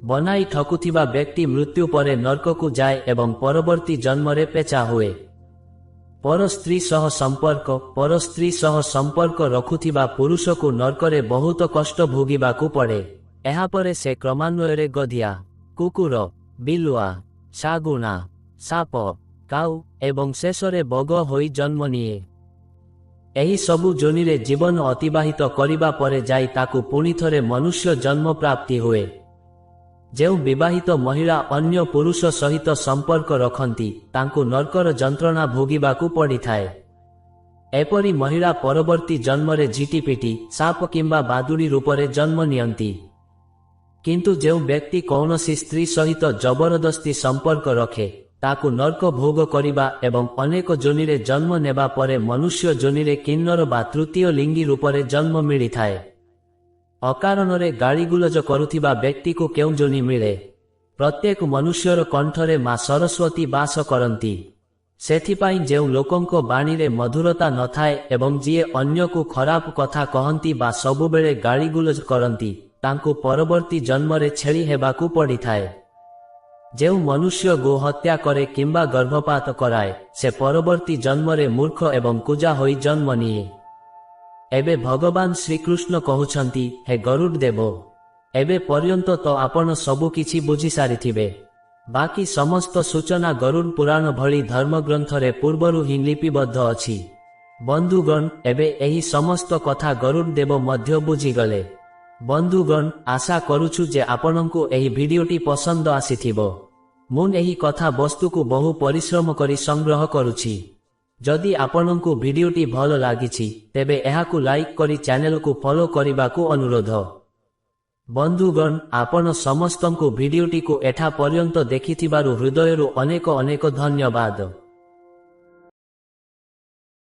ବନାଇ ଠକୁଥିବା ବ୍ୟକ୍ତି ମୃତ୍ୟୁ ପରେ ନର୍କକୁ ଯାଏ ଏବଂ ପରବର୍ତ୍ତୀ ଜନ୍ମରେ ପେଚା ହୁଏ। ପର ସ୍ତ୍ରୀ ସହ ସମ୍ପର୍କ ରଖୁଥିବା ପୁରୁଷକୁ ନର୍କରେ ବହୁତ କଷ୍ଟ ଭୋଗିବାକୁ ପଡ଼େ। ଏହାପରେ ସେ କ୍ରମାନ୍ୱୟରେ ଗଧିଆ, କୁକୁର, ବିଲୁଆ, ଶାଗୁଣା, ସାପ, କାଉ ଏବଂ ଶେଷରେ ବଗ ହୋଇ ଜନ୍ମ ନିଏ। ଏହି ସବୁ ଯୋନିରେ ଜୀବନ ଅତିବାହିତ କରିବା ପରେ ଯାଇ ତାକୁ ପୁଣିଥରେ ମନୁଷ୍ୟ ଜନ୍ମ ପ୍ରାପ୍ତି ହୁଏ। ଯେଉଁ ବିବାହିତ ମହିଳା ଅନ୍ୟ ପୁରୁଷ ସହିତ ସମ୍ପର୍କ ରଖନ୍ତି, ତାଙ୍କୁ ନର୍କର ଯନ୍ତ୍ରଣା ଭୋଗିବାକୁ ପଡ଼ିଥାଏ। ଏପରି ମହିଳା ପରବର୍ତ୍ତୀ ଜନ୍ମରେ ଝିଟିପିଟି, ସାପ କିମ୍ବା ବାଦୁଡ଼ି ରୂପରେ ଜନ୍ମ ନିଅନ୍ତି। କିନ୍ତୁ ଯେଉଁ ବ୍ୟକ୍ତି କୌଣସି ସ୍ତ୍ରୀ ସହିତ ଜବରଦସ୍ତି ସମ୍ପର୍କ ରଖେ, ତାକୁ ନର୍କ ଭୋଗ କରିବା ଏବଂ ଅନେକ ଯୋନିରେ ଜନ୍ମ ନେବା ପରେ ମନୁଷ୍ୟ ଯୋନିରେ କିନ୍ନର ବା ତୃତୀୟ ଲିଙ୍ଗୀ ରୂପରେ ଜନ୍ମ ମିଳିଥାଏ। ଅକାରଣରେ ଗାଳିଗୁଲଜ କରୁଥିବା ବ୍ୟକ୍ତିକୁ କେଉଁ ଯୋନି ମିଳେ? ପ୍ରତ୍ୟେକ ମନୁଷ୍ୟର କଣ୍ଠରେ ମା ସରସ୍ୱତୀ ବାସ କରନ୍ତି। ସେଥିପାଇଁ ଯେଉଁ ଲୋକଙ୍କ ବାଣୀରେ ମଧୁରତା ନଥାଏ ଏବଂ ଯିଏ ଅନ୍ୟକୁ ଖରାପ କଥା କହନ୍ତି ବା ସବୁବେଳେ ଗାଳିଗୁଲଜ କରନ୍ତି, ତାଙ୍କୁ ପରବର୍ତ୍ତୀ ଜନ୍ମରେ ଛେଳି ହେବାକୁ ପଡ଼ିଥାଏ। ଯେଉଁ ମନୁଷ୍ୟ ଗୋ ହତ୍ୟା କରେ କିମ୍ବା ଗର୍ଭପାତ କରାଏ, ସେ ପରବର୍ତ୍ତୀ ଜନ୍ମରେ ମୂର୍ଖ ଏବଂ କୁଜା ହୋଇ ଜନ୍ମ ନିଏ। ଏବେ ଭଗବାନ ଶ୍ରୀକୃଷ୍ଣ କହୁଛନ୍ତି, ହେ ଗରୁଡ଼ ଦେବ, ଏବେ ପର୍ଯ୍ୟନ୍ତ ତ ଆପଣ ସବୁ କିଛି ବୁଝିସାରିଥିବେ। ବାକି ସମସ୍ତ ସୂଚନା ଗରୁଡ଼ ପୁରାଣ ଭଳି ଧର୍ମଗ୍ରନ୍ଥରେ ପୂର୍ବରୁ ହିଁ ଲିପିବଦ୍ଧ ଅଛି। ବନ୍ଧୁଗଣ, ଏବେ ଏହି ସମସ୍ତ କଥା ଗରୁଡ଼ ଦେବ ମଧ୍ୟ ବୁଝିଗଲେ। ବନ୍ଧୁଗଣ, ଆଶା କରୁଛୁ ଯେ ଆପଣଙ୍କୁ ଏହି ଭିଡିଓଟି ପସନ୍ଦ ଆସିଥିବ। ମୁଁ ଏହି କଥା ବସ୍ତୁକୁ ବହୁ ପରିଶ୍ରମ କରି ସଂଗ୍ରହ କରୁଛି। ଯଦି ଆପଣଙ୍କୁ ଭିଡିଓଟି ଭଲ ଲାଗିଛି, ତେବେ ଏହାକୁ ଲାଇକ୍ କରି ଚ୍ୟାନେଲକୁ ଫଲୋ କରିବାକୁ ଅନୁରୋଧ। ବନ୍ଧୁଗଣ, ଆପଣ ସମସ୍ତଙ୍କୁ ଭିଡିଓଟିକୁ ଏଠା ପର୍ଯ୍ୟନ୍ତ ଦେଖିଥିବାରୁ ହୃଦୟରୁ ଅନେକ ଅନେକ ଧନ୍ୟବାଦ।